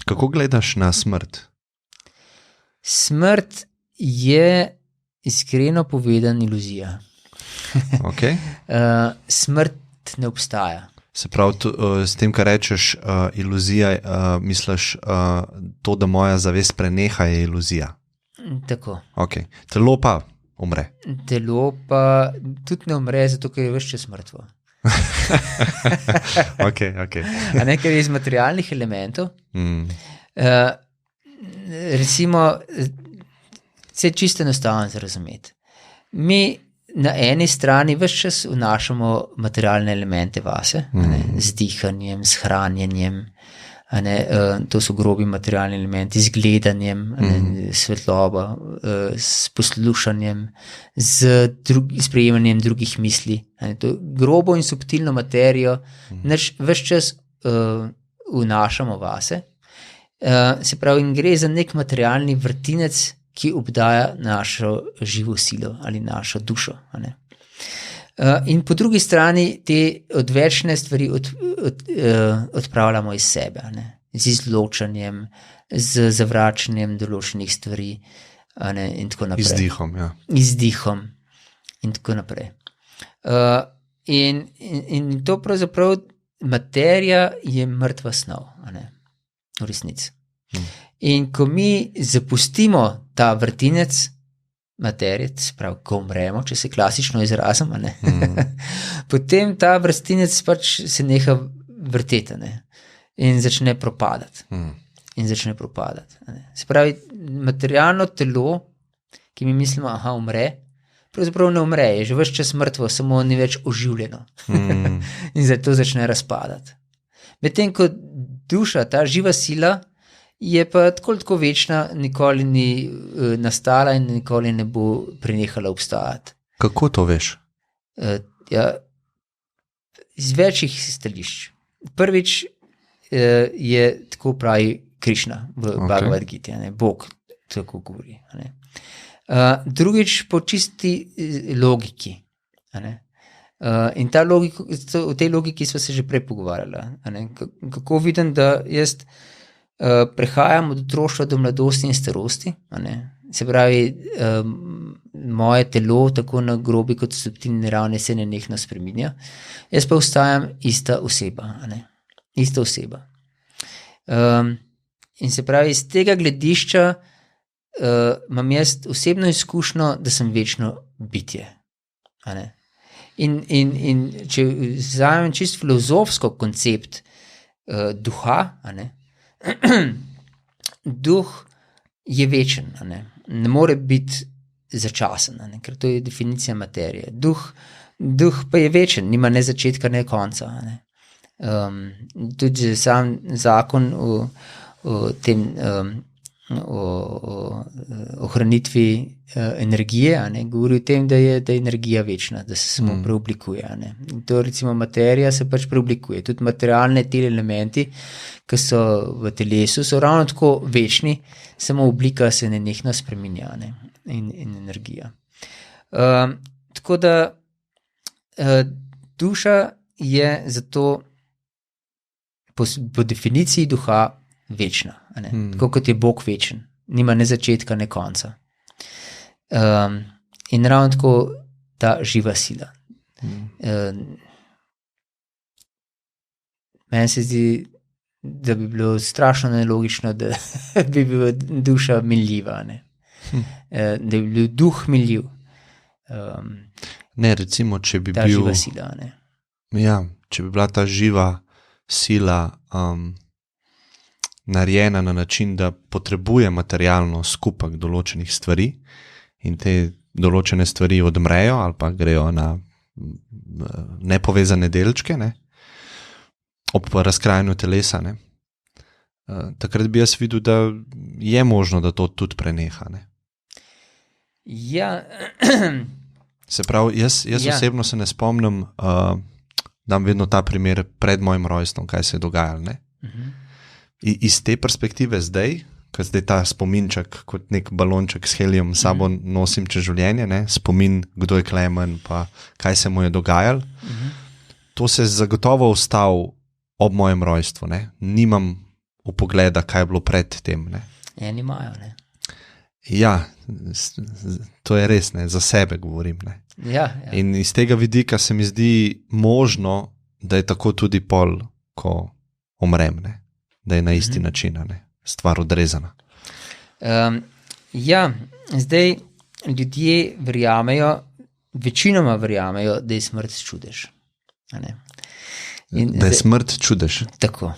Kako gledaš na smrt? Smrt je iskreno povedan iluzija. Okay. Smrt ne obstaja. Se pravi, s tem, kar rečeš iluzija, misliš to, da moja zavest preneha, je iluzija? Tako. Okay. Telo pa umre? Telo pa tudi ne umre, zato ker je ves čas mrtvo. Okay. A ne, ker je iz materialnih elementov. Recimo, vse čisto enostavno za razumeti. Mi na eni strani ves čas vnašamo materialne elemente vase, z dihanjem, s hranjenjem, to so grobi materialni elementi, z gledanjem, svetloba, s poslušanjem, z sprejemanjem drugih misli. To grobo in subtilno materijo ves čas vnašamo vase. Se pravi, in gre za nek materialni vrtinec, ki obdaja našo živo silo ali našo dušo. In po drugi strani te odvečne stvari odpravljamo iz sebe, z izločanjem, z zavračanjem določenih stvari in tako naprej. Izdihom, ja. Izdihom in tako naprej. In to pravzaprav materija je mrtva snov, v resnici. In ko mi zapustimo ta vrtinec materije, sprav, ko umremo, če se klasično izrazim, potem ta vrtinec pač se neha vrteti in začne propadati. Se pravi, materialno telo, ki mi mislimo, umre, pravzaprav ne umre, je že ves čas mrtvo, samo ni več oživljeno. In zato začne razpadati. Medtem ko duša, ta živa sila, je pa tako večna, nikoli ni nastala in nikoli ne bo prenehala obstajati. Kako to veš? Iz večjih stališč. Prvič je tako pravi Krišna v Bhagavad Giti, Bog tako govori. Drugič po čisti logiki. In o tej logiki smo se že prej pogovarjali. Kako vidim, da jaz prehajam od otroštva do mladosti in starosti, se pravi, moje telo tako na grobi kot subtilni ravni se nenehno spreminja, jaz pa ostajam ista oseba. In se pravi, iz tega gledišča imam jaz osebno izkušnjo, da sem večno bitje. In če vzamem čisto filozofsko koncept duha, duh je večen, ne more biti začasen, ker to je definicija materije. Duh pa je večen, nima ne začetka, ne konca. Tudi sam zakon o tem o ohranitvi energije, govori o tem, da je energija večna, da se samo preoblikuje. To recimo materija se pač preoblikuje. Tudi materialne te elementi, ki so v telesu, so ravno tako večni, samo oblika se nenehno spreminja in energija. Tako da duša je zato po definiciji duha večna, tako kot je Bog večen, nima ne začetka, ne konca. In ravno tako ta živa sila. Meni se zdi, da bi bilo strašno nelogično, da bi bila duša miljiva, da bi bil duh miljiv. Ne, recimo, če bi ta živa sila. Ja, če bi bila ta živa sila narejena na način, da potrebuje materialno skupek določenih stvari in te določene stvari odmrejo ali pa grejo na nepovezane delčke, ob razkrajanju telesa, takrat bi jaz videl, da je možno, da to tudi preneha. Ja. Se pravi, jaz osebno se ne spomnim, dam vedno ta primer pred mojim rojstvom, kaj se je dogajalo. Iz te perspektive zdaj, ko zdaj ta spominček kot nek balonček s helijem sabo nosim čez življenje, spomin, kdo je Klemen, pa kaj se mu je dogajalo, to se je zagotovo ostal ob mojem rojstvu. Nimam upogleda, kaj je bilo pred tem. Ne? Eni imajo, ne? Ja, to je res, ne? Za sebe govorim. Ne? Ja. In iz tega vidika se mi zdi možno, da je tako tudi pol, ko umrem, ne? Da je na isti način, ne? Stvar odrezana. Ja, zdaj ljudje večinoma verjamejo, da je smrt čudež. Da je smrt čudež. Tako.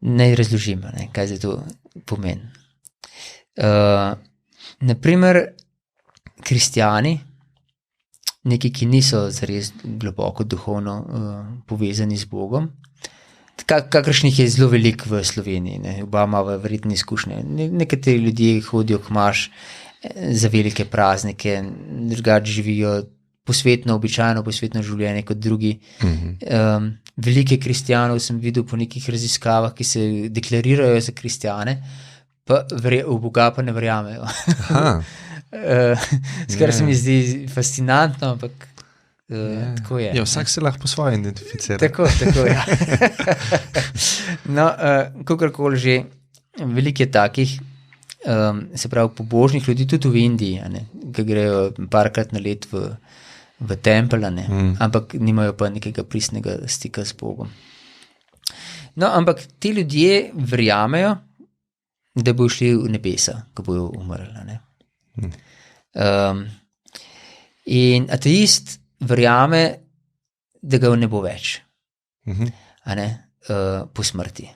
Naj razložim, kaj za to pomeni. Naprimer, kristjani, neki, ki niso zares globoko duhovno povezani z Bogom, kakršnih je zelo veliko v Sloveniji, ne? Oba imava verjetno izkušnje. Nekateri ljudje hodijo k maš za velike praznike, drugače živijo običajno posvetno življenje kot drugi. Velike kristjanov sem videl po nekih raziskavah, ki se deklarirajo za kristjane, pa v Boga pa ne verjamejo. Skar se mi zdi fascinantno, ampak tako je. Ja, vsak se lahko po svoje identificira. Tako, ja. No, kakorkoli že, veliko je takih, se pravi, pobožnih ljudi, tudi v Indiji, ki grejo parkrat na let v tempelj, ampak nimajo pa nekega pristnega stika z Bogom. No, ampak ti ljudje verjamejo, da bojo šli v nebesa, ko bojo umrli. In ateist verjame, da ga ne bo več, po smrti.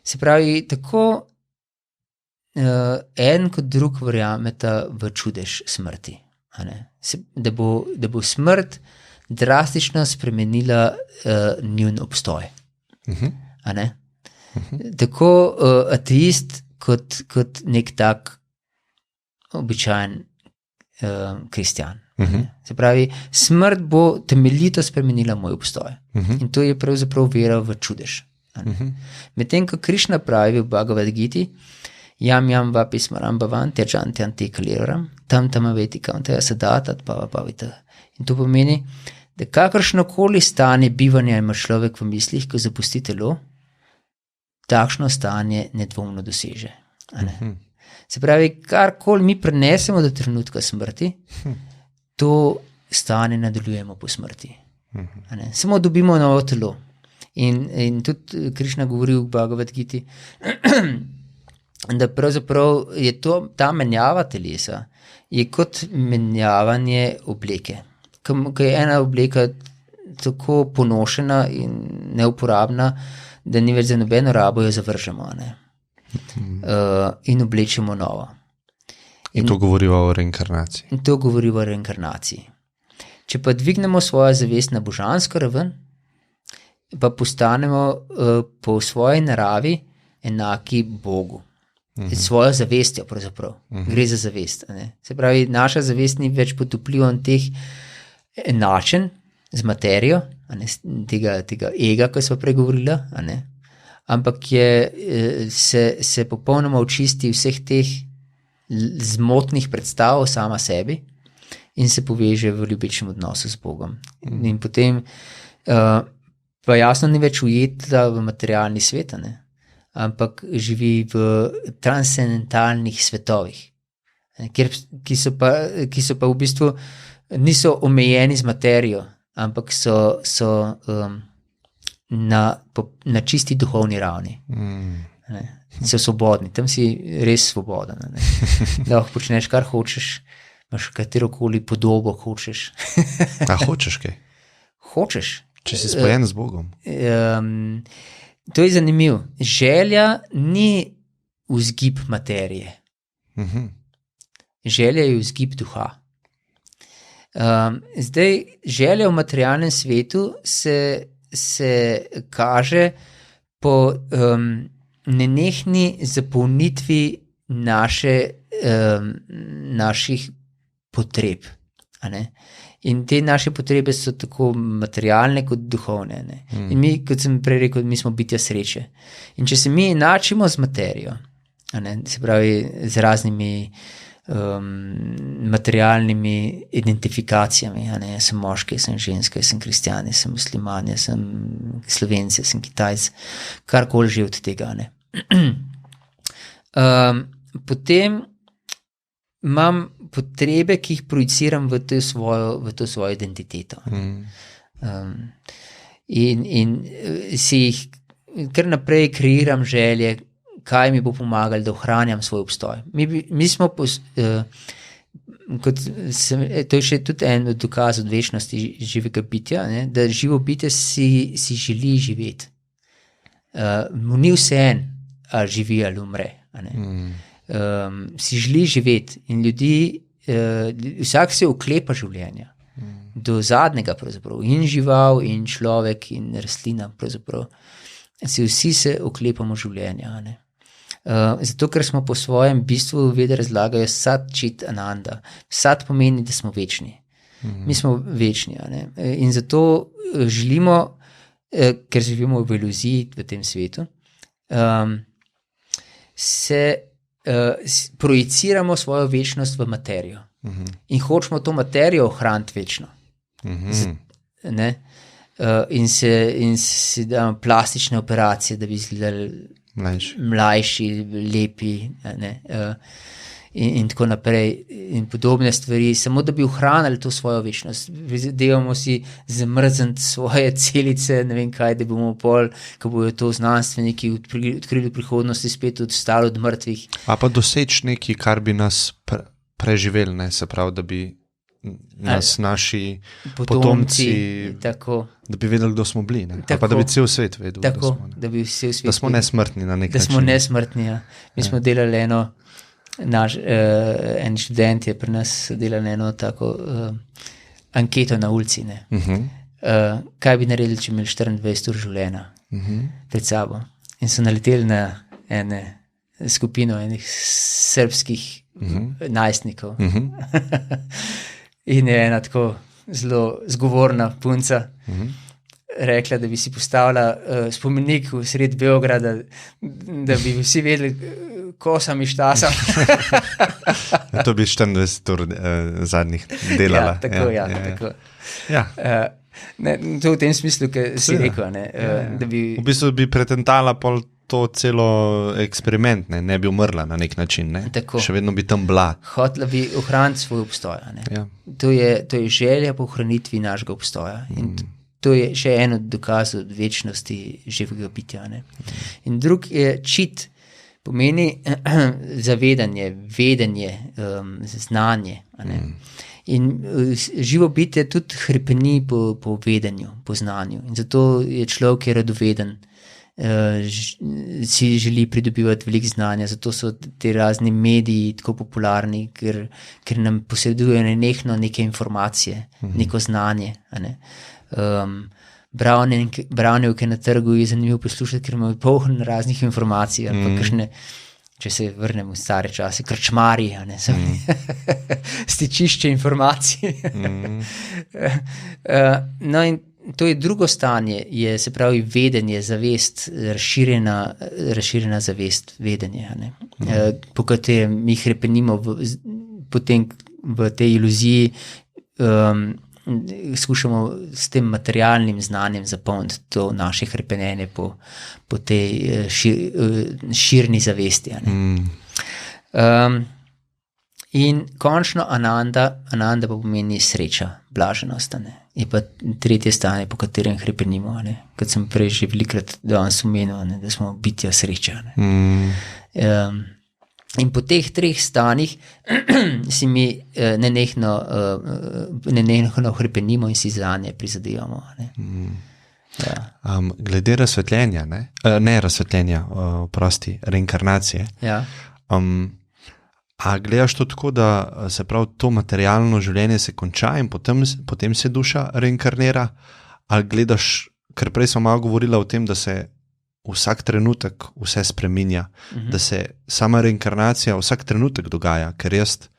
Se pravi, tako en kot drug verjameta v čudež smrti. Da bo smrt drastično spremenila njun obstoj. Tako ateist kot nek tak običajen kristjan. Se pravi, smrt bo temeljito spremenila moj obstoj. In to je pravzaprav vera v čudež. Medtem ko Krišna pravi v Bhagavad Giti, jam vapi smaram bhavan, tečanti antikaliram, tam aveti kaunteja sadatat pavita. In to pomeni, da kakršnokoli stanje bivanja ima človek v mislih, ko zapusti telo, takšno stanje nedvomno doseže. Se pravi, karkoli mi prenesemo do trenutka smrti, to stanje nadaljujemo po smrti. Samo dobimo novo telo. In tudi Krišna govori v Bhagavad Giti, da pravzaprav je ta menjava telesa je kot menjavanje obleke. Ko je ena obleka tako ponošena in neuporabna, da ni več za nobeno rabo, jo zavržemo, in oblečemo novo. In to govoriva o reinkarnaciji. In to govoriva o reinkarnaciji. Če pa dvignemo svojo zavest na božansko raven, pa postanemo po svoji naravi enaki Bogu. Svojo zavestjo pravzaprav. Gre za zavest. Se pravi, naša zavest ni več pod vplivom teh enačen z materijo, tega ega, ko smo pregovorili, ampak se popolnoma očisti vseh teh zmotnih predstav sama sebi in se poveže v ljubečem odnosu z Bogom. In potem pa jasno ni več ujeta v materialni svet, ampak živi v transcendentalnih svetovih, ki so pa v bistvu niso omejeni z materijo, ampak so na čisti duhovni ravni. So svobodni, tam si res svoboden. Da lahko počneš, kar hočeš, imaš katerokoli podobo hočeš. A hočeš kaj? Hočeš. Če si spojen z Bogom. To je zanimivo. Želja ni vzgib materije. Želja je vzgib duha. Zdaj, želja v materialnem svetu se kaže po nenehni zapolnitvi naših potreb. In te naše potrebe so tako materialne kot duhovne. In mi, kot sem prej rekel, mi smo bitja sreče. In če se mi enačimo z materijo, se pravi z raznimi materialnimi identifikacijami, jaz sem moški, jaz sem ženska, jaz sem kristjan, jaz sem musliman, jaz sem Slovenec, jaz sem Kitajc, karkoli že od tega. Potem imam potrebe, ki jih projiciram v to svojo identiteto. In si jih kar naprej kreiram želje, kaj mi bo pomagalo, da ohranjam svoj obstoj. Mi smo, to je še tudi en dokaz od večnosti živega bitja, ne, da živo bitje si želi živeti. Mu ni vseeno, ali živi ali umre. Si želi živeti in ljudi, vsak se oklepa življenja. Do zadnjega pravzaprav. In žival, in človek, in rastlina pravzaprav. Vsi se oklepamo življenja. Ne? Zato, ker smo po svojem bistvu vede razlagajo Sat Čit Ananda. Sat pomeni, da smo večni. Mi smo večni. Ne? In zato želimo, ker živimo v iluziji v tem svetu, projiciramo svojo večnost v materijo. In hočemo to materijo ohraniti večno. Ne? In si damo plastične operacije, da bi izgledali mlajši, lepi, ne? In tako naprej, in podobne stvari, samo da bi ohranili to svojo večnost. Devamo si zamrzniti svoje celice, ne vem kaj, da bomo pol, ko bojo to znanstveniki odkrili v prihodnosti, spet odstali od mrtvih. A pa doseči nekaj, kar bi nas preživeli, ne? Se pravi, da bi nas naši potomci tako, da bi vedeli, kdo smo bili, ne? Pa da bi cel svet vedel, tako, da smo, da bi cel svet da smo nesmrtni na nek način. Da smo nesmrtni, ja. Mi smo delali en študent je pri nas delal eno tako anketo na ulici, ne. Kaj bi naredili, če imeli 24 ur življenja pred sabo. In so naleteli na ene skupino enih srbskih najstnikov. In je ena tako zelo zgovorna punca rekla, da bi si postavila spomenik v sred Beograda, da bi vsi vedeli, ko sam ištasam. To bi 24 ur zadnjih delala. Tako. Ne, to v tem smislu, ki si rekel. Ne, da bi... V bistvu bi pretentala pol to celo eksperiment, ne bi umrla na nek način. Ne? Še vedno bi tam bila. Hotela bi ohraniti svoj obstoj. Ja. To je želja po ohranitvi našega obstoja. In to je še en od dokazov večnosti živega bitja. Ne? In drug je čit, pomeni zavedanje, vedenje, znanje. Ne? In živo bitje tudi hrepeni po vedenju, po znanju. In zato je človek, ki je radoveden, si želi pridobivati veliko znanja, zato so te razni mediji tako popularni, ker nam posredujejo nenehno neke informacije, neko znanje. Ne? Brownievke na trgu je zanimivo poslušati, ker imajo poln raznih informacij, ali pa kakšne, če se vrnemo v stare čase, krčmari, stičišče informacij. No in to je drugo stanje, je se pravi vedenje, zavest, razširjena zavest, vedenje, ne? Po katerem mi hrepenimo potem v tej iluziji, skušamo s tem materialnim znanjem zapolniti to naše hrepenenje po tej širni zavesti. In končno Ananda pa pomeni sreča, blaženost. Je pa tretje stanje, po katerem hrepenimo. Kot sem prej že velikrat danes omenil, da smo bitja sreča. In po teh treh stanjih si mi nenehno hrepenimo in si zanje prizadevamo. Glede razsvetljenja, reinkarnacije. Ja. A gledaš to tako, da se pravi to materialno življenje se konča in potem se duša reinkarnira, ali gledaš, ker prej smo malo govorila o tem, da se vsak trenutek vse spreminja, da se sama reinkarnacija vsak trenutek dogaja, ker jaz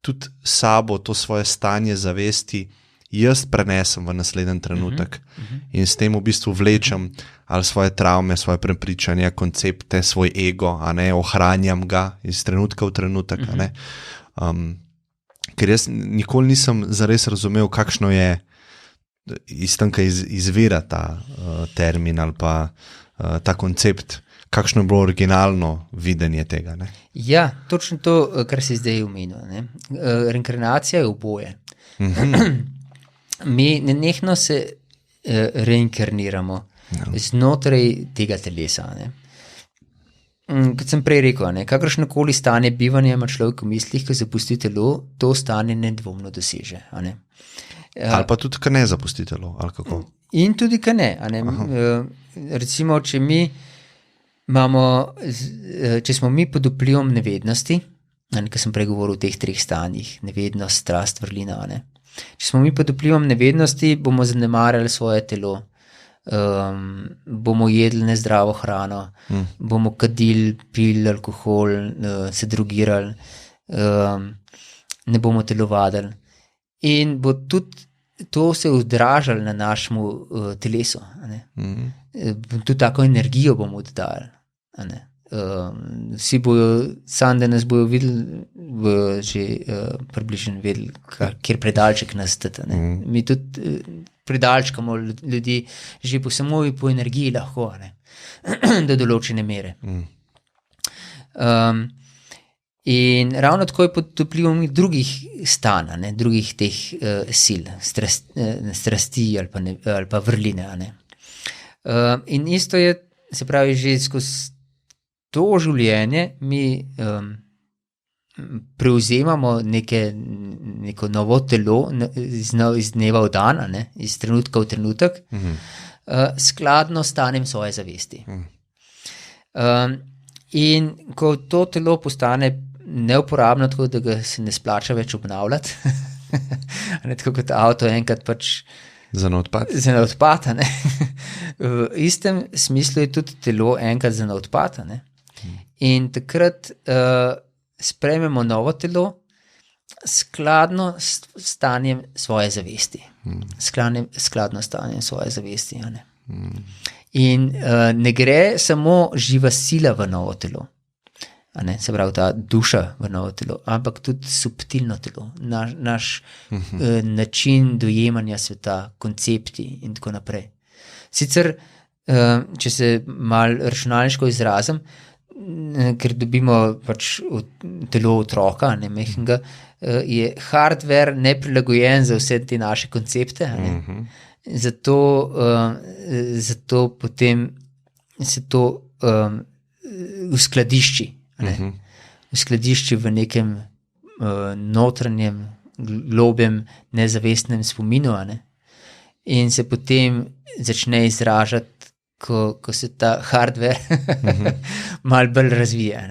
tudi sabo to svoje stanje zavesti jaz prenesem v naslednji trenutek in s tem v bistvu vlečem ali svoje travme, svoje prepričanja, koncepte, svoj ego, ohranjam ga iz trenutka v trenutek. Ker jaz nikoli nisem zares razumel, kakšno je iz tam, kaj izvira ta termin ali pa ta koncept, kakšno je bilo originalno videnje tega. Ne? Ja, točno to, kar si zdaj omenil. Reinkarnacija je oboje. Mi nenehno se reinkarniramo znotraj tega telesa. Ne? Kot sem prej rekel, kakršnokoli stanje bivanja ima človek v mislih, ko zapusti telo, to stanje nedvomno doseže. Ali pa tudi, ko ne zapusti telo, ali kako? In tudi, ko ne. Recimo, če smo mi pod vplivom nevednosti, ko sem prej govoril o teh 3 stanjih, nevednost, strast, vrlina, če smo mi pod vplivom nevednosti, bomo zanemarjali svoje telo, bomo jedli nezdravo hrano, bomo kadili, pili alkohol, se drogirali, ne bomo telovadili. In bo tudi to se odražalo na našem telesu. Tudi tako energijo bomo oddali. Vsi bojo, sam da nas bojo videli, bojo že približno vedeli, kjer predalček nas tete. Mi tudi predalčkamo ljudi že samo po energiji lahko, do določene mere. In ravno tako je pod vplivom drugih stanj, drugih teh sil, strasti ali pa vrline. In isto je, se pravi, že skozi to življenje mi prevzemamo neko novo telo iz dneva v dan, iz trenutka v trenutek, skladno s stanjem svoje zavesti. In ko to telo postane neuporabno, tako da ga se ne splača več obnavljati, tako kot avto enkrat pač za na odpad. V istem smislu je tudi telo enkrat za na odpad. In takrat sprejmemo novo telo skladno s stanjem svoje zavesti. Skladno s stanjem svoje zavesti. In ne gre samo živa sila v novo telo, se pravi ta duša v novo telo, ampak tudi subtilno telo, naš način dojemanja sveta, koncepti in tako naprej. Sicer, če se malo računalniško izrazim, ker dobimo pač telo otroka, mehkega, je hardware neprilagojen za vse te naše koncepte, zato potem se to uskladišči, uskladišči v nekem notranjem, globjem, nezavestnem spominu, in se potem začne izražati, ko se ta hardware malo bolj razvija.